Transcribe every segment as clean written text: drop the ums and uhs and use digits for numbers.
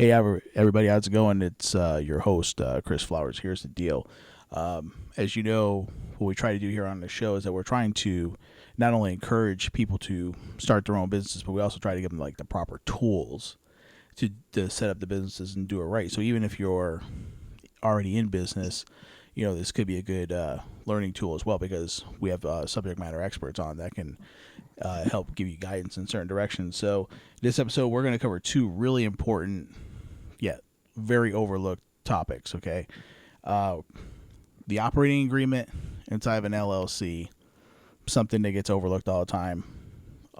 Everybody, how's it going? It's your host, Chris Flowers. Here's the deal. As you know, what we try to do here on the show is that we're trying to not only encourage people to start their own businesses, but we also try to give them like the proper tools to set up the businesses and do it right. So even if you're already in business, this could be a good learning tool as well because we have subject matter experts on that can help give you guidance in certain directions. So this episode, we're going to cover two really important, yet very overlooked topics. Okay, the operating agreement inside of an LLC, something that gets overlooked all the time,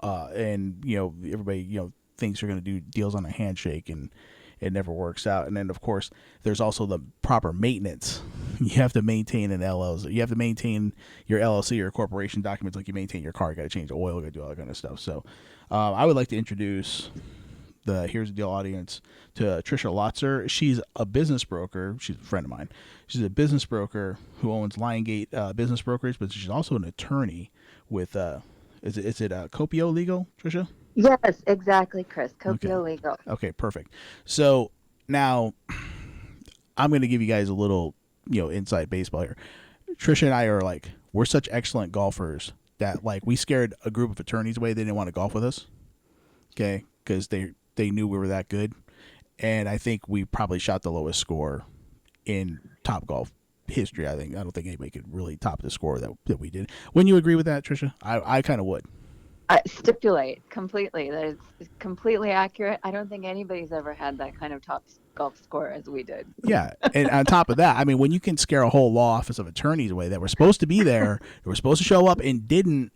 and everybody thinks you're going to do deals on a handshake and it never works out. And then of course there's also the proper maintenance. You have to maintain an LLC. You have to maintain your LLC or corporation documents like you maintain your car. You got to change the oil, you got to do all that kind of stuff. So I would like to introduce the Here's the Deal audience to Trisha Lotzer. She's a business broker. She's a friend of mine. She's a business broker who owns Liongate Business Brokerage, but she's also an attorney with is it Copio Legal, Trisha? Yes, exactly, Chris. Okay. Copio Legal. Okay, perfect. So now I'm going to give you guys a little, inside baseball here. Trisha and I we're such excellent golfers that we scared a group of attorneys away. They didn't want to golf with us. Okay. Because they knew we were that good. And I think we probably shot the lowest score in Top Golf history. I don't think anybody could really top the score that we did. Wouldn't you agree with that, Trisha? I kind of would. I stipulate completely that it's completely accurate. I don't think anybody's ever had that kind of top golf score as we did. Yeah, and on top of that, I mean, when you can scare a whole law office of attorneys away that were supposed to be there, they were supposed to show up and didn't,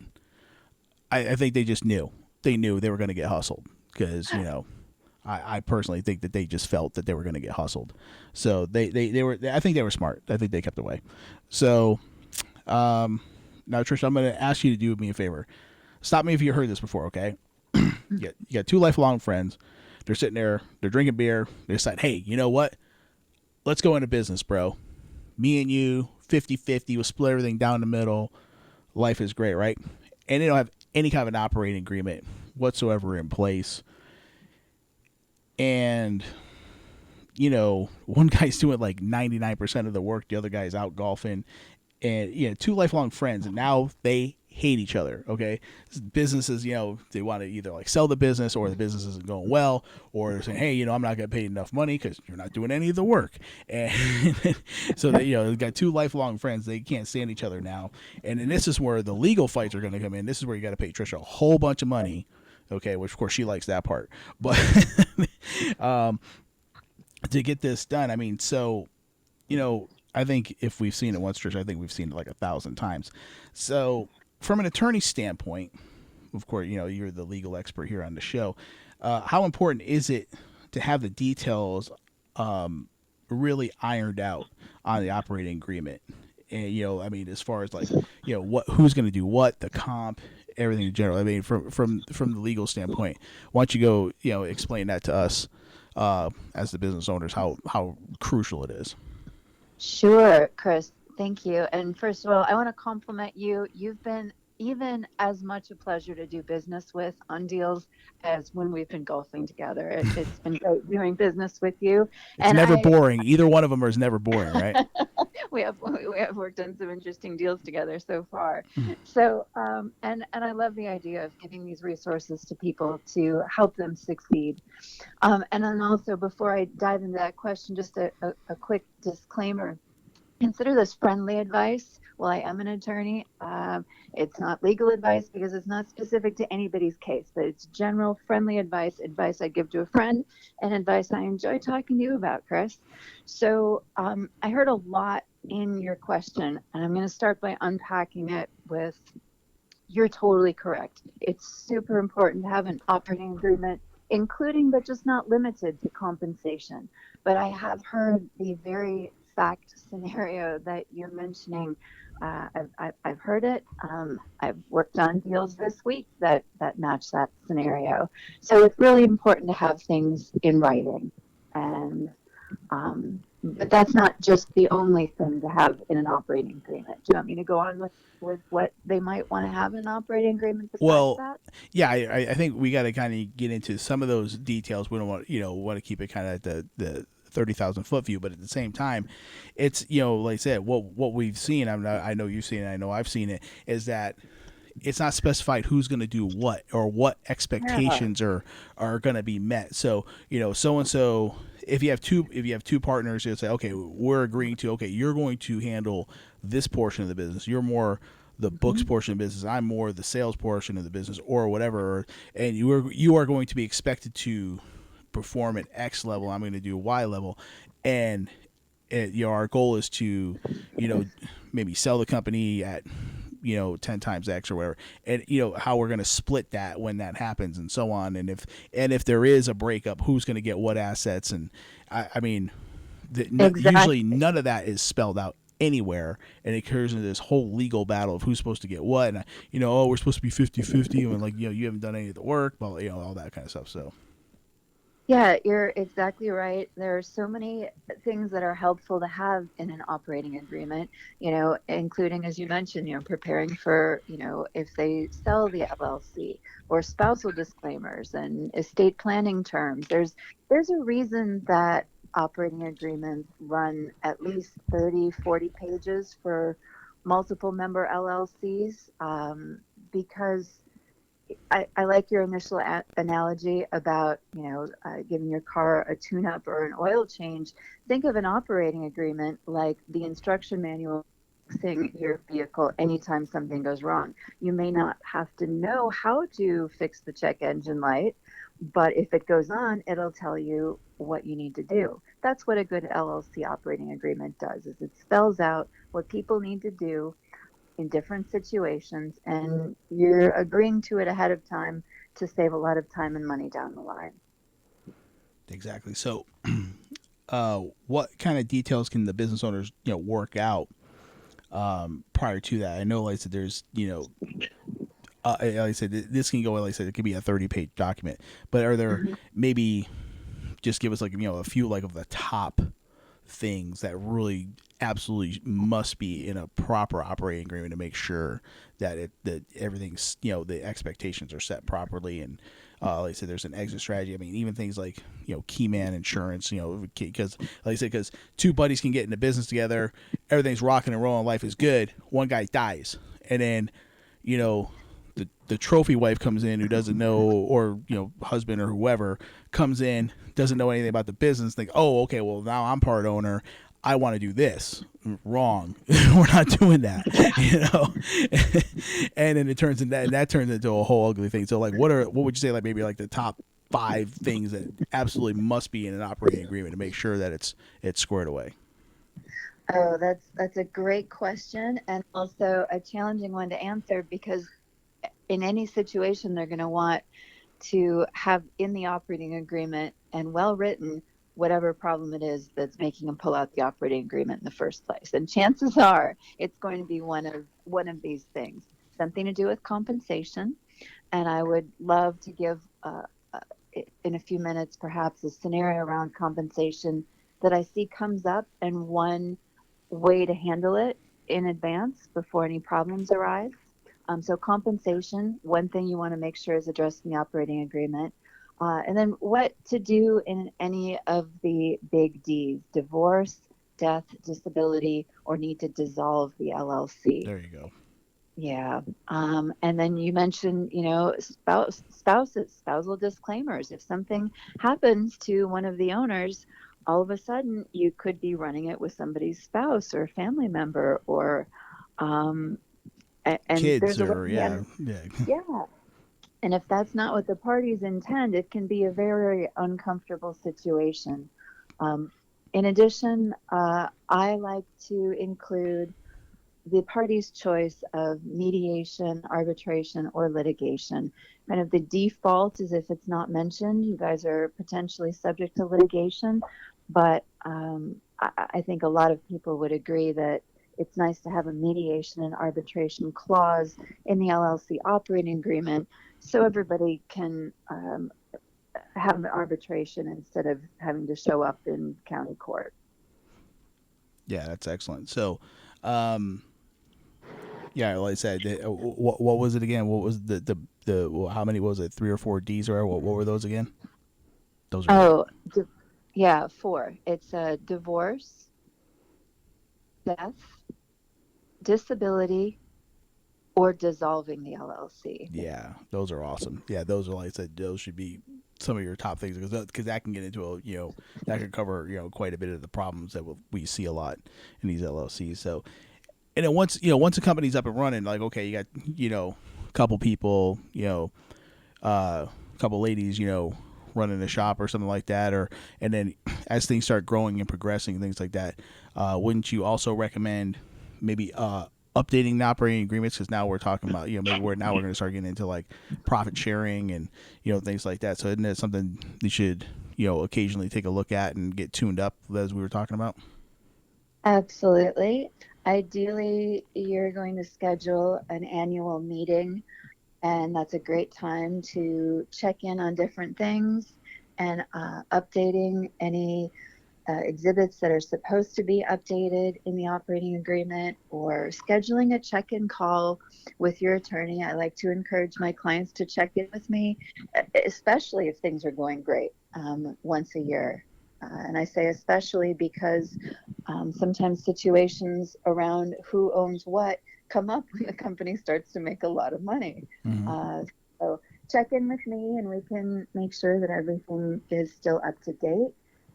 I think they just knew. They knew they were going to get hustled because, I personally think that they just felt that they were going to get hustled. So they were, I think they were smart. I think they kept away. So now, Trisha, I'm going to ask you to do me a favor. Stop me if you heard this before, okay? You got two lifelong friends. They're sitting there. They're drinking beer. They decide, hey, you know what? Let's go into business, bro. Me and you, 50-50. We'll split everything down the middle. Life is great, right? And they don't have any kind of an operating agreement whatsoever in place. And, one guy's doing 99% of the work. The other guy's out golfing. And, two lifelong friends. And now they hate each other. Okay, businesses, they want to either sell the business, or the business isn't going well, or they're saying, hey, I'm not going to pay enough money because you're not doing any of the work. And so they've got two lifelong friends. They can't stand each other now. And this is where the legal fights are going to come in. This is where you got to pay Trisha a whole bunch of money. Okay, which of course she likes that part, but to get this done, I mean, so I think if we've seen it once, Trisha, I think we've seen it 1,000 times. So from an attorney standpoint, of course, you're the legal expert here on the show. How important is it to have the details really ironed out on the operating agreement? And I mean, as far as who's going to do what, the comp, everything in general. I mean, from the legal standpoint, why don't you go explain that to us as the business owners how crucial it is? Sure, Chris. Thank you. And first of all, I want to compliment you. You've been even as much a pleasure to do business with on deals as when we've been golfing together. It's been great doing business with you. It's never boring. Either one of them is never boring, right? we have worked on some interesting deals together so far. So and I love the idea of giving these resources to people to help them succeed. And then also, before I dive into that question, just a quick disclaimer. Consider this friendly advice. Well, I am an attorney. It's not legal advice because it's not specific to anybody's case, but it's general friendly advice I give to a friend, and advice I enjoy talking to you about, Chris. So I heard a lot in your question, and I'm going to start by unpacking it with, you're totally correct. It's super important to have an operating agreement, including but just not limited to compensation. But I have heard the very fact scenario that you're mentioning. I've heard it. I've worked on deals this week that match that scenario. So it's really important to have things in writing. And But that's not just the only thing to have in an operating agreement. Do you want me to go on with what they might want to have in an operating agreement besides Well, that? yeah, I think we got to kind of get into some of those details. We don't want, want to keep it kind of at the 30,000 foot view, but at the same time, it's, like I said, what we've seen. I know you've seen it. I know I've seen it. Is that it's not specified who's going to do what or what Yeah, expectations are going to be met. So so and so. If you have two partners, you'll say, okay, we're agreeing to, okay, you're going to handle this portion of the business. You're more the books hmm, portion of the business. I'm more the sales portion of the business, or whatever. And you are going to be expected to perform at X level. I'm going to do Y level, and our goal is to, you know, maybe sell the company at 10 times X or whatever, and how we're going to split that when that happens, and so on. And if there is a breakup, who's going to get what assets. And I mean, usually exactly. none of that is spelled out anywhere, and it occurs into this whole legal battle of who's supposed to get what. And oh, we're supposed to be 50-50, and like, you haven't done any of the work, but all that kind of stuff. So Yeah, you're exactly right. There are so many things that are helpful to have in an operating agreement, including, as you mentioned, preparing for, if they sell the LLC, or spousal disclaimers and estate planning terms. There's a reason that operating agreements run at least 30, 40 pages for multiple member LLCs, because I like your initial analogy about, giving your car a tune-up or an oil change. Think of an operating agreement like the instruction manual fixing your vehicle anytime something goes wrong. You may not have to know how to fix the check engine light, but if it goes on, it'll tell you what you need to do. That's what a good LLC operating agreement does, is it spells out what people need to do in different situations, and you're agreeing to it ahead of time to save a lot of time and money down the line. exactly. So what kind of details can the business owners work out prior to that? I know, like I said, there's like I said, this can go, like I said, it could be a 30-page document, but are there, Mhm. maybe just give us, like, a few, like, of the top things that really absolutely must be in a proper operating agreement to make sure that everything's, the expectations are set properly. And like I said, there's an exit strategy. I mean, even things like key man insurance, because, like I said, because two buddies can get into business together, everything's rocking and rolling, life is good, one guy dies, and then you know the trophy wife comes in who doesn't know, or husband or whoever comes in, doesn't know anything about the business, think, oh, okay, well, now I'm part owner, I want to do this. Wrong. We're not doing that. And then it turns into that, and that turns into a whole ugly thing. So, like, what would you say, like, maybe like the top five things that absolutely must be in an operating agreement to make sure that it's squared away? Oh, that's a great question, and also a challenging one to answer, because in any situation they're going to want to have in the operating agreement, and well written, whatever problem it is that's making them pull out the operating agreement in the first place. And chances are it's going to be one of these things, something to do with compensation. And I would love to give, uh, in a few minutes, perhaps a scenario around compensation that I see comes up, and one way to handle it in advance before any problems arise. So compensation, one thing you want to make sure is addressed in the operating agreement. And then what to do in any of the big D's: divorce, death, disability, or need to dissolve the LLC. There you go. Yeah. And then you mentioned, spousal disclaimers. If something happens to one of the owners, all of a sudden you could be running it with somebody's spouse or family member, or, um, and Kids, there's a way or to yeah, handle. yeah. Yeah. And if that's not what the parties intend, it can be a very uncomfortable situation. Um, in addition, I like to include the party's choice of mediation, arbitration, or litigation. Kind of the default is, if it's not mentioned, you guys are potentially subject to litigation. But I think a lot of people would agree that it's nice to have a mediation and arbitration clause in the LLC operating agreement, so everybody can have an arbitration instead of having to show up in county court. Yeah, that's excellent. So, um, yeah, like I said, what was it again? What was how many was it? Three or four D's, or what were those again? Those are great. Oh, yeah, four. It's a divorce, death, disability, or dissolving the LLC. Yeah, those are awesome. Yeah, those are, like I said, those should be some of your top things, because that can get into a, that could cover, quite a bit of the problems that we see a lot in these LLCs. So, and then once a company's up and running, like, okay, you got, a couple people, a couple ladies, running a shop or something like that, or and then as things start growing and progressing, things like that, wouldn't you also recommend maybe updating the operating agreements? Because now we're talking about, maybe we're going to start getting into like profit sharing and things like that. So isn't that something you should occasionally take a look at and get tuned up, as we were talking about? Absolutely. Ideally, you're going to schedule an annual meeting, and that's a great time to check in on different things and updating any exhibits that are supposed to be updated in the operating agreement, or scheduling a check in call with your attorney. I like to encourage my clients to check in with me, especially if things are going great, once a year. And I say especially because sometimes situations around who owns what come up when the company starts to make a lot of money. Mm-hmm. So check in with me and we can make sure that everything is still up to date.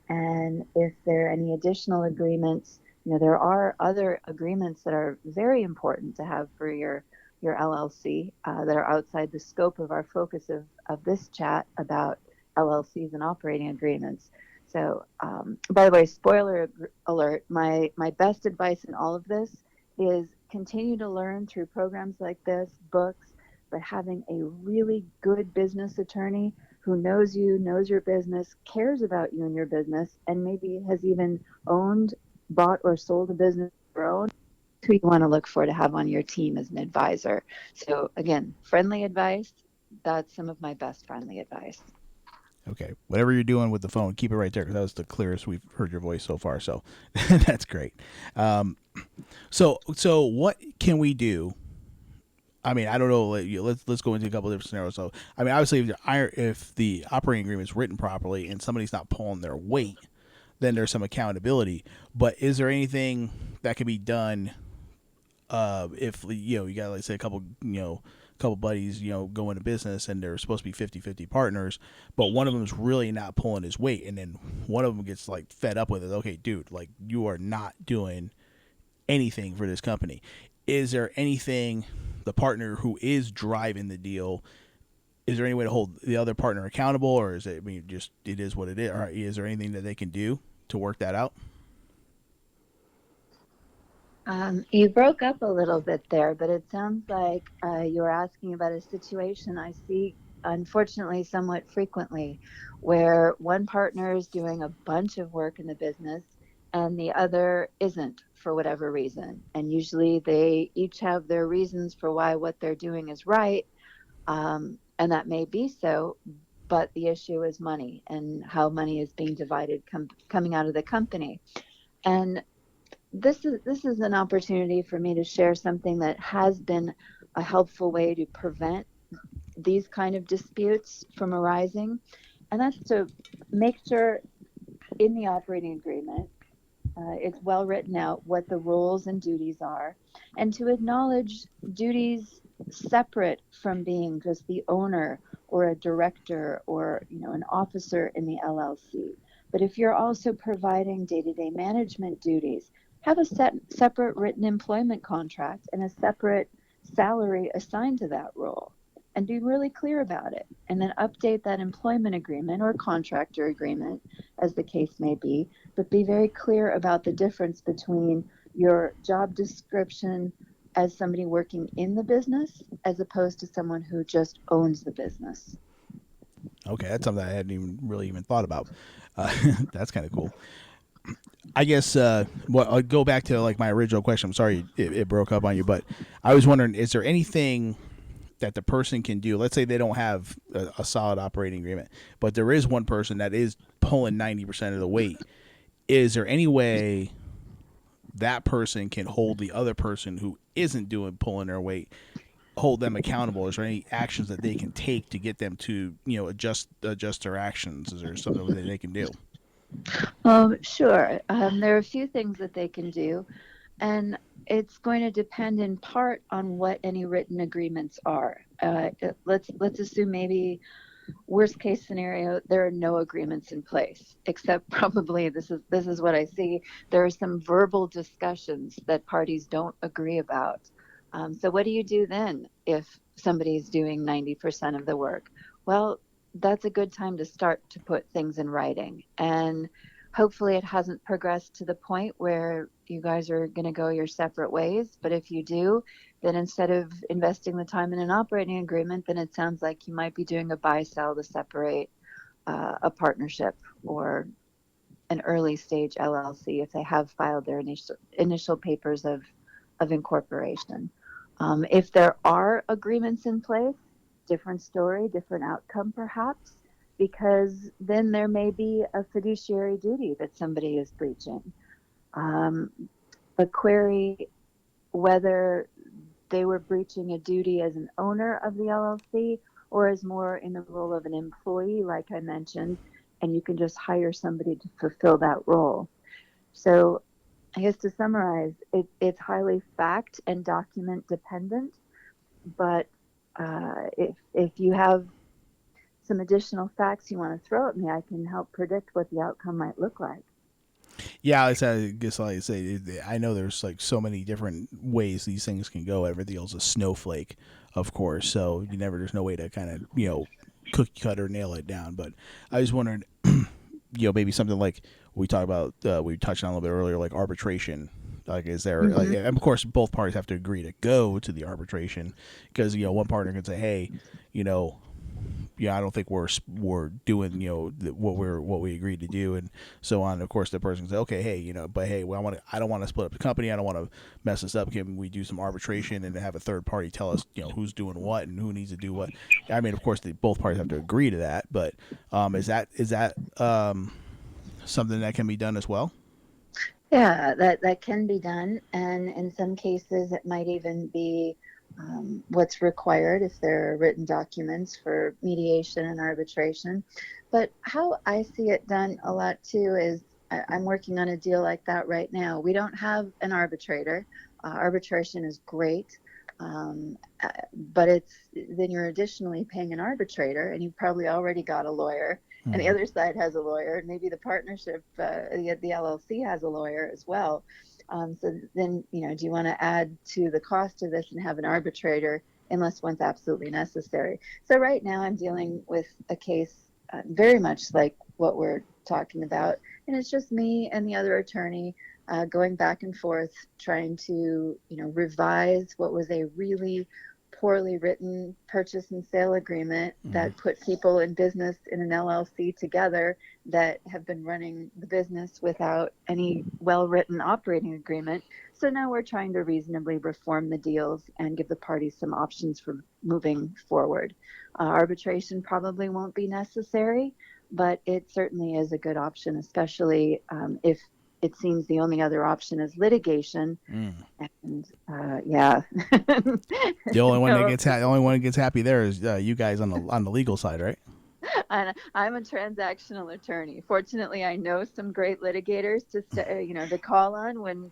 And if there are any additional agreements, there are other agreements that are very important to have for your LLC, that are outside the scope of our focus of this chat about LLCs and operating agreements. So, by the way, spoiler alert, my best advice in all of this is continue to learn through programs like this, books, but having a really good business attorney who knows you, knows your business, cares about you and your business, and maybe has even owned, bought, or sold a business of your own, who you want to look for to have on your team as an advisor. So, again, friendly advice. That's some of my best friendly advice. Okay, whatever you're doing with the phone, keep it right there, because that was the clearest we've heard your voice so far. So that's great. Um, so what can we do? I mean, I don't know. Let's go into a couple of different scenarios. So, I mean, obviously, if the operating agreement is written properly and somebody's not pulling their weight, then there's some accountability. But is there anything that can be done, if you got, like, say, a couple, couple buddies, go into business, and they're supposed to be 50-50 partners, but one of them is really not pulling his weight, and then one of them gets, like, fed up with it. Okay, dude, like, you are not doing anything for this company. Is there anything, the partner who is driving the deal, is there any way to hold the other partner accountable, or is it, I mean, just, it is what it is? Or is there anything that they can do to work that out? You broke up a little bit there, but it sounds like you were asking about a situation I see, unfortunately, somewhat frequently, where one partner is doing a bunch of work in the business and the other isn't for whatever reason. And usually they each have their reasons for why what they're doing is right. And that may be so, but the issue is money and how money is being divided coming out of the company. And this is an opportunity for me to share something that has been a helpful way to prevent these kind of disputes from arising, and that's to make sure in the operating agreement, it's well written out what the roles and duties are, and to acknowledge duties separate from being just the owner or a director or an officer in the LLC. But if you're also providing day-to-day management duties, have a separate written employment contract and a separate salary assigned to that role. And be really clear about it. And then update that employment agreement or contractor agreement, as the case may be, but be very clear about the difference between your job description as somebody working in the business as opposed to someone who just owns the business. Okay, that's something I hadn't even really even thought about. That's kind of cool. I guess, well, I'll go back to, like, my original question. I'm sorry it broke up on you, but I was wondering, is there anything that the person can do? Let's say they don't have a solid operating agreement, but there is one person that is pulling 90% of the weight. Is there any way that person can hold the other person who isn't doing pulling their weight, hold them accountable? Is there any actions that they can take to get them to, adjust their actions? Is there something that they can do? Sure. There are a few things that they can do, and it's going to depend in part on what any written agreements are. Let's assume maybe worst case scenario, there are no agreements in place, except probably this is what I see. There are some verbal discussions that parties don't agree about. So what do you do then if somebody's doing 90% of the work? Well, that's a good time to start to put things in writing. And hopefully it hasn't progressed to the point where you guys are going to go your separate ways. But if you do, then instead of investing the time in an operating agreement, then it sounds like you might be doing a buy sell to separate a partnership or an early stage LLC if they have filed their initial papers of incorporation. If there are agreements in place, different story, different outcome perhaps, because then there may be a fiduciary duty that somebody is breaching. Um, but query whether they were breaching a duty as an owner of the LLC or as more in the role of an employee, like I mentioned, and you can just hire somebody to fulfill that role. So I guess to summarize, it's highly fact and document dependent, but if you have some additional facts you want to throw at me, I can help predict what the outcome might look like. Yeah, I guess like I say, I know there's like so many different ways these things can go. Everything else is a snowflake, of course. So there's no way to kind of cookie cutter nail it down. But I was wondering, maybe something like we talked about, we touched on a little bit earlier, like arbitration. Like, is there? Mm-hmm. And of course, both parties have to agree to go to the arbitration, because one partner can say, hey, you know, I don't think we're doing what we agreed to do, and so on. Of course, the person can say, okay, hey, but hey, well, I don't want to split up the company. I don't want to mess this up. Can we do some arbitration and have a third party tell us who's doing what and who needs to do what? I mean, of course, both parties have to agree to that, but is that something that can be done as well? Yeah, that can be done, and in some cases, it might even be what's required if there are written documents for mediation and arbitration. But how I see it done a lot too is I'm working on a deal like that right now. We don't have an arbitrator. Arbitration is great. But it's then you're additionally paying an arbitrator, and you've probably already got a lawyer, and the Hmm. other side has a lawyer, and maybe the partnership, the LLC has a lawyer as well. So then, do you want to add to the cost of this and have an arbitrator unless one's absolutely necessary? So right now, I'm dealing with a case very much like what we're talking about, and it's just me and the other attorney going back and forth, trying to, revise what was a really poorly written purchase and sale agreement Hmm. that put people in business in an LLC together that have been running the business without any well written operating agreement. So now we're trying to reasonably reform the deals and give the parties some options for moving forward. Arbitration probably won't be necessary, but it certainly is a good option, especially if it seems the only other option is litigation. Mm. And yeah, no, The only one that gets happy there is you guys on the legal side, right? and I'm a transactional attorney. Fortunately, I know some great litigators to call on when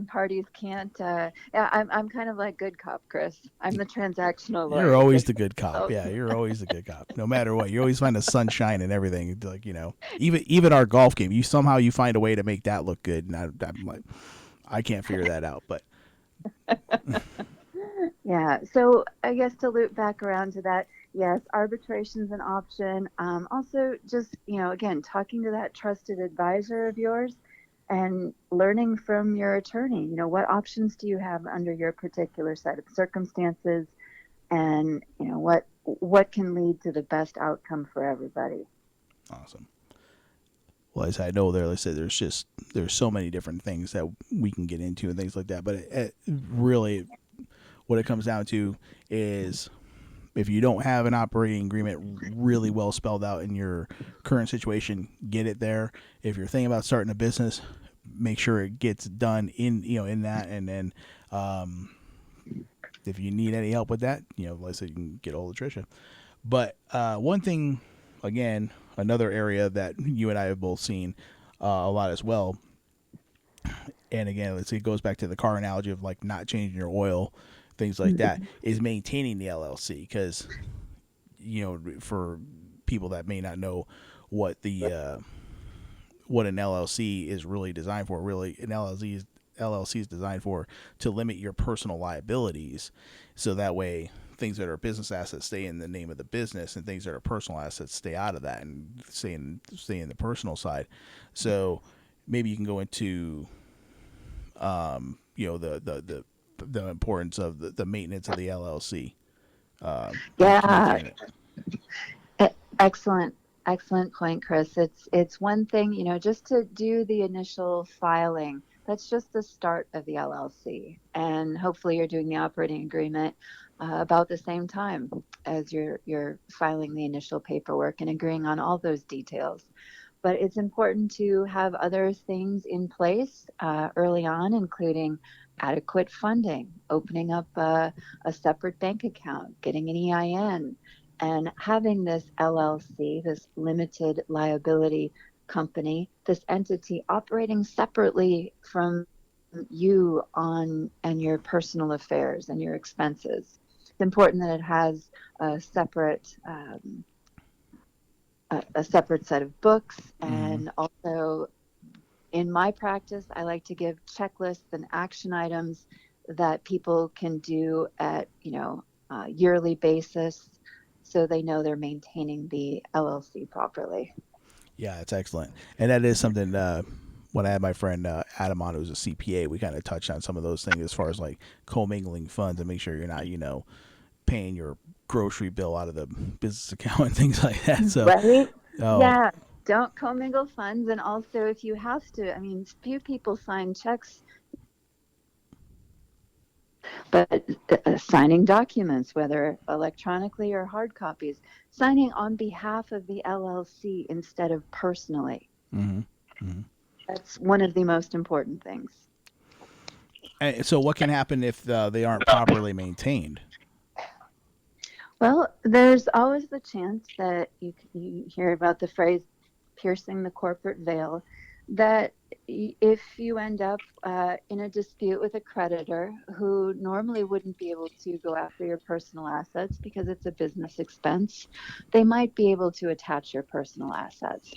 parties can't. Yeah, I'm kind of like good cop, Chris. I'm the transactional You're lawyer who always gets the the good cop. results. Yeah, you're always the good cop. No matter what, you always find the sunshine and everything. Like even our golf game, you find a way to make that look good. And I'm like, I can't figure that out. But Yeah. So I guess to loop back around to that, yes, arbitration's an option. Also, just, again, talking to that trusted advisor of yours and learning from your attorney, what options do you have under your particular set of circumstances, and, what can lead to the best outcome for everybody. awesome. Well, as I know there, like I said, there's so many different things that we can get into and things like that. But it really, what it comes down to is, if you don't have an operating agreement really well spelled out in your current situation, get it there. If you're thinking about starting a business, make sure it gets done in in that, and then if you need any help with that, like I said, you can get hold of Trisha. But one thing, again, another area that you and I have both seen a lot as well, and again, let's say it goes back to the car analogy of like not changing your oil, things like that, is maintaining the LLC. Because for people that may not know what what an LLC is really designed for, really an LLC is designed for to limit your personal liabilities, so that way things that are business assets stay in the name of the business, and things that are personal assets stay out of that and stay in the personal side. So maybe you can go into the importance of the maintenance of the LLC, to Yeah, maintain it. excellent, excellent point, Chris. It's one thing, just to do the initial filing. That's just the start of the LLC, and hopefully you're doing the operating agreement about the same time as you're filing the initial paperwork and agreeing on all those details. But it's important to have other things in place early on, including adequate funding, opening up a separate bank account, getting an EIN, and having this LLC, this limited liability company, this entity operating separately from you on and your personal affairs and your expenses. It's important that it has a separate a separate set of books, Mm-hmm. and also in my practice I like to give checklists and action items that people can do at yearly basis, so they know they're maintaining the LLC properly. Yeah, it's excellent, and that is something. When I had my friend Adam on, who's a CPA, we kind of touched on some of those things as far as like commingling funds and make sure you're not, paying your grocery bill out of the business account and things like that. So, Right? oh, Yeah. Don't commingle funds. And also, if you have to, I mean, few people sign checks, but signing documents, whether electronically or hard copies, signing on behalf of the LLC instead of personally. mm-hmm, mm-hmm. That's one of the most important things. And so what can happen if they aren't properly maintained? Well, there's always the chance that you hear about the phrase piercing the corporate veil, that if you end up in a dispute with a creditor who normally wouldn't be able to go after your personal assets because it's a business expense, they might be able to attach your personal assets.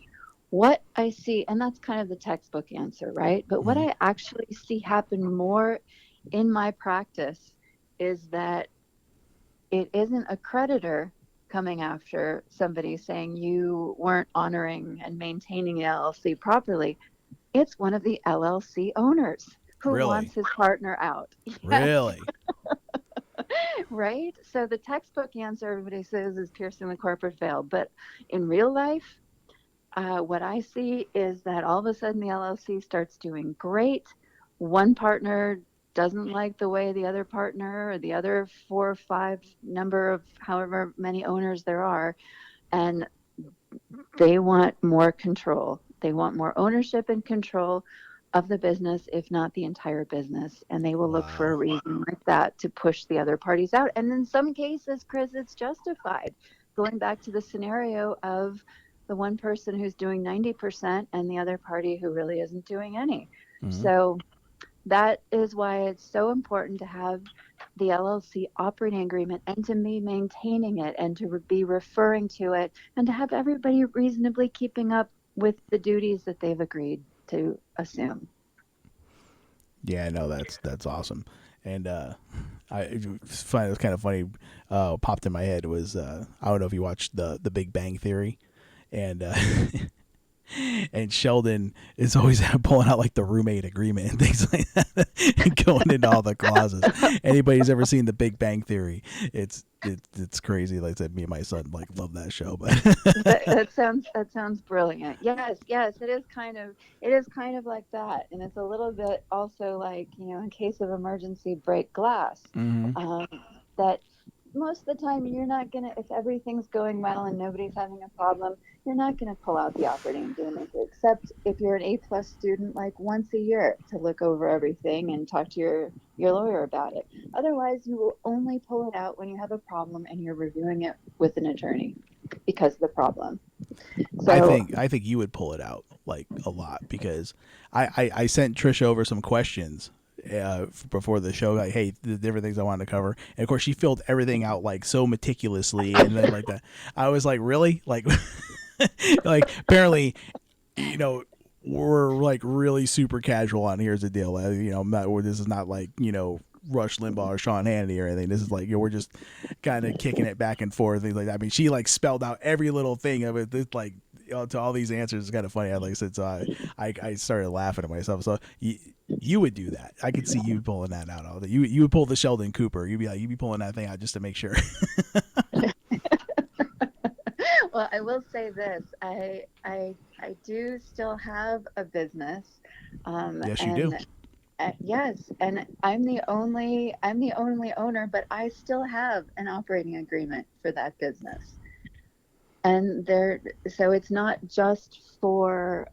What I see, and that's kind of the textbook answer, right? But what Mm-hmm. I actually see happen more in my practice is that it isn't a creditor coming after somebody saying you weren't honoring and maintaining the LLC properly. It's one of the LLC owners who Really, wants his partner out. Yes, really. right? So the textbook answer everybody says is piercing the corporate veil. But in real life, what I see is that all of a sudden the LLC starts doing great. One partner doesn't like the way the other partner or the other four or five number of however many owners there are, and they want more control. They want more ownership and control of the business, if not the entire business. And they will look for a Wow. reason like that to push the other parties out. And in some cases, Chris, it's justified. Going back to the scenario of the one person who's doing 90% and the other party who really isn't doing any. Mm-hmm. So that is why it's so important to have the LLC operating agreement and to be maintaining it and to be referring to it and to have everybody reasonably keeping up with the duties that they've agreed to assume. Yeah, I know that's awesome, and I find it was kind of funny. Popped in my head was I don't know if you watched the Big Bang Theory, and and Sheldon is always pulling out like the roommate agreement and things like that, and going into all the clauses. Anybody's ever seen the Big Bang Theory, it's crazy. Like I said, me and my son like love that show, but That sounds brilliant. Yes, yes, it is kind of like that, and it's a little bit also like in case of emergency, break glass. mm-hmm. Um, that most of the time you're not going to, if everything's going well and nobody's having a problem, you're not going to pull out the operating agreement, except if you're an A+ student, like once a year to look over everything and talk to your lawyer about it. Otherwise, you will only pull it out when you have a problem and you're reviewing it with an attorney because of the problem. So I think you would pull it out like a lot because I sent Trisha over some questions before the show, like, hey, the different things I wanted to cover, and of course she filled everything out like so meticulously, and then like that, I was like, really, like, like apparently, you know, we're like really super casual on Here's the Deal. You know, I'm not, this is not like, you know, Rush Limbaugh or Sean Hannity or anything. This is like, you know, we're just kind of kicking it back and forth, things like that. I mean, she like spelled out every little thing of it. This, like, you know, to all these answers. It's kind of funny. Like I said, so I started laughing at myself. So you would do that. I could see you pulling that out. All that you would pull the Sheldon Cooper. You'd be pulling that thing out just to make sure. well, I will say this: I do still have a business, Yes, you do. and yes, and I'm the only owner, but I still have an operating agreement for that business. And there, so it's not just for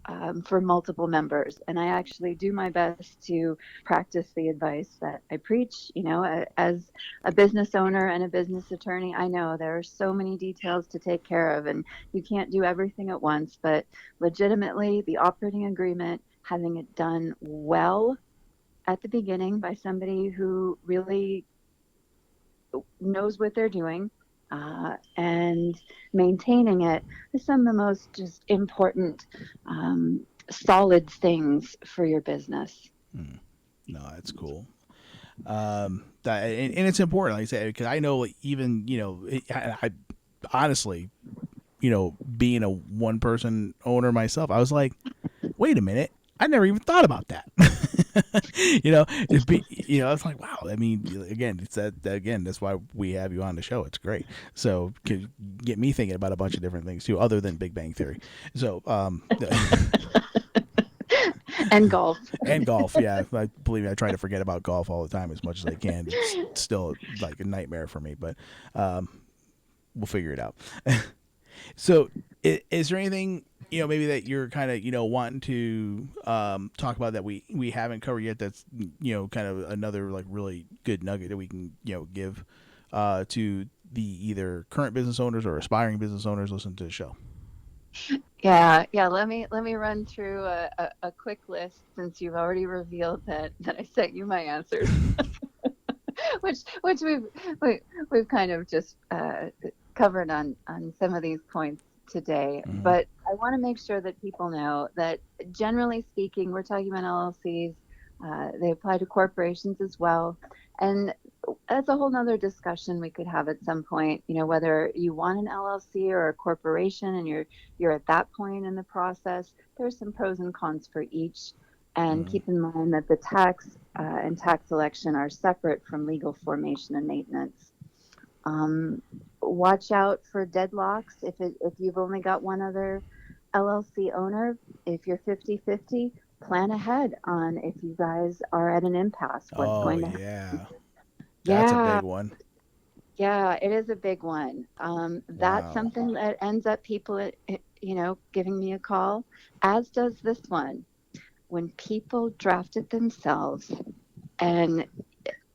multiple members. And I actually do my best to practice the advice that I preach. You know, as a business owner and a business attorney, I know there are so many details to take care of, and you can't do everything at once. But legitimately, the operating agreement, having it done well at the beginning by somebody who really knows what they're doing, and maintaining it is some of the most just important, solid things for your business. No, that's cool. And it's important, like I said, because I know, like, even, you know, I honestly, you know, being a one person owner myself, I was like, wait a minute, I never even thought about that. You know, just be, you know, it's like, wow. I mean, again, it's that again. That's why we have you on the show. It's great. So could get me thinking about a bunch of different things too, other than Big Bang Theory. So, And golf. and golf. Yeah, I believe me, I try to forget about golf all the time as much as I can. It's still like a nightmare for me, but we'll figure it out. So, is there anything, you know, maybe that you're kind of, you know, wanting to talk about that we haven't covered yet? That's, you know, kind of another like really good nugget that we can, you know, give to the either current business owners or aspiring business owners listening to the show. Yeah. Let me run through a quick list, since you've already revealed that I sent you my answers, which we've kind of just covered on some of these points today. Mm-hmm. But I want to make sure that people know that, generally speaking, we're talking about LLCs. They apply to corporations as well, and that's a whole nother discussion we could have at some point. You know, whether you want an LLC or a corporation, and you're at that point in the process. There's some pros and cons for each. And Mm-hmm. keep in mind that the tax and tax election are separate from legal formation and maintenance. Um, Watch out for deadlocks. If you've only got one other LLC owner, if you're 50-50, plan ahead on if you guys are at an impasse, what's Oh going to happen. yeah, that's a Yeah, big one. yeah, it is a big one. That's Wow. something that ends up people, giving me a call, as does this one. When people draft it themselves, and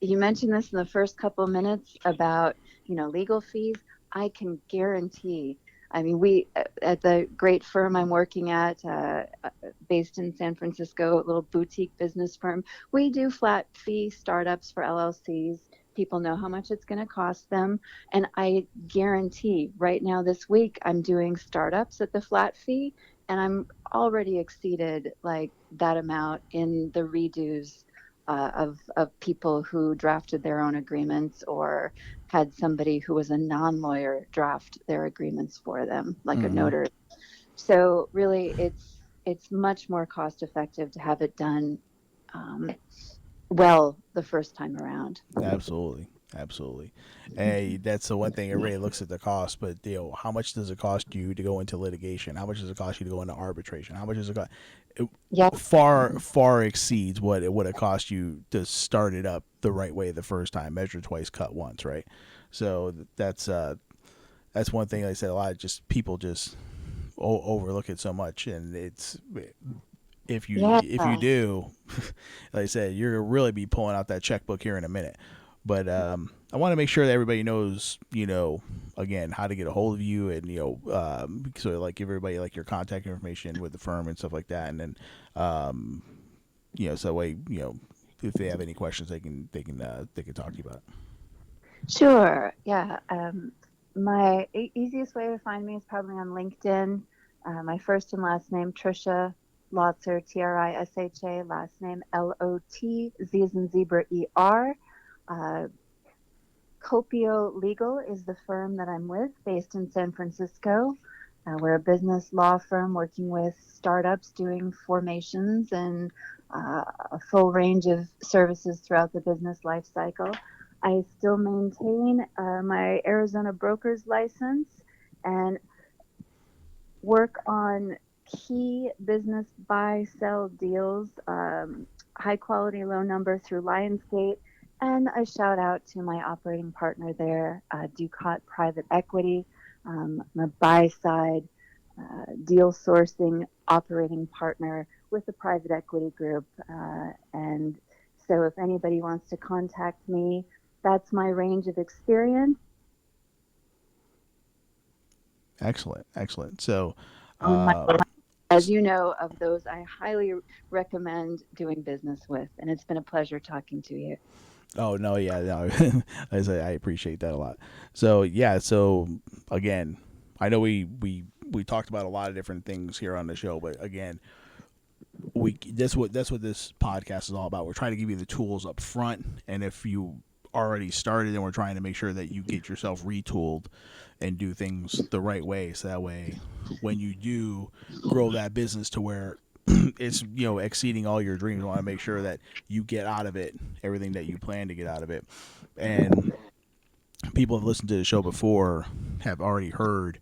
you mentioned this in the first couple of minutes about, legal fees. I can guarantee. I mean, we at the great firm I'm working at, based in San Francisco, a little boutique business firm, we do flat fee startups for LLCs. People know how much it's going to cost them. And I guarantee right now this week, I'm doing startups at the flat fee, and I'm already exceeded like that amount in the redos, of people who drafted their own agreements, or had somebody who was a non-lawyer draft their agreements for them, like a Mm-hmm. notary. So really, it's much more cost effective to have it done, um, well, the first time around. Absolutely. Absolutely. Hey, that's the one thing. Everybody looks at the cost, but, you know, how much does it cost you to go into litigation? How much does it cost you to go into arbitration? How much does it cost? It Yeah, far exceeds what it would have cost you to start it up the right way the first time. Measure twice, cut once, right? So that's one thing. Like I said, a lot of just people just overlook it so much, and it's Yeah. if you do, like I said, you're gonna really be pulling out that checkbook here in a minute. But I want to make sure that everybody knows, again, how to get a hold of you, and so like give everybody like your contact information with the firm and stuff like that, and then so that way if they have any questions, they can talk to you about it. Sure. Yeah. My easiest way to find me is probably on LinkedIn. My first and last name, Trisha Lotzer, Trisha, last name Lot, Z as in zebra, ER. Uh, Copio Legal is the firm that I'm with, based in San Francisco. We're a business law firm working with startups doing formations and a full range of services throughout the business life cycle. I still maintain my Arizona broker's license and work on key business buy sell deals, high quality, low number through Lionsgate. And a shout out to my operating partner there, Ducat Private Equity. I'm a buy side deal sourcing operating partner with the private equity group. And so if anybody wants to contact me, that's my range of experience. Excellent, excellent. So, On my, uh, as you know, of those I highly recommend doing business with. And it's been a pleasure talking to you. oh no, yeah, no, I appreciate that a lot. So yeah, so again, I know we talked about a lot of different things here on the show, but again, that's what this podcast is all about. We're trying to give you the tools up front, and if you already started, and we're trying to make sure that you get yourself retooled and do things the right way, so that way when you do grow that business to where it's exceeding all your dreams, we want to make sure that you get out of it everything that you plan to get out of it. And people have listened to the show before have already heard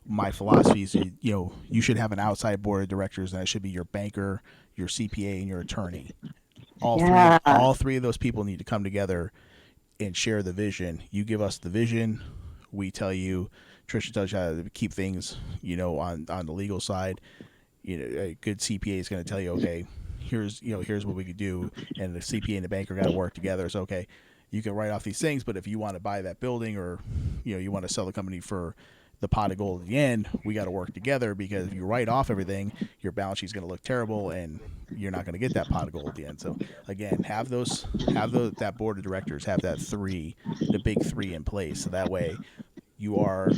my philosophy is you should have an outside board of directors, and that should be your banker, your CPA, and your attorney. Yeah. All three of those people need to come together and share the vision. You give us the vision, we tell you. Trisha tells you how to keep things on the legal side. A good CPA is going to tell you, okay, here's what we could do, and the CPA and the banker got to work together. So okay, you can write off these things, but if you want to buy that building, or you want to sell the company for the pot of gold at the end, we got to work together, because if you write off everything, your balance sheet's going to look terrible, and you're not going to get that pot of gold at the end. So again, that board of directors, have the big three in place, so that way you are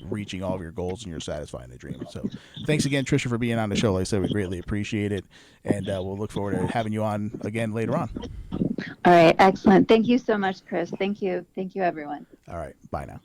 reaching all of your goals and you're satisfying the dream. So thanks again, Trisha, for being on the show. Like I said, we greatly appreciate it, and we'll look forward to having you on again later on. All right. Excellent. Thank you so much, Chris. Thank you. Thank you, everyone. All right, bye now.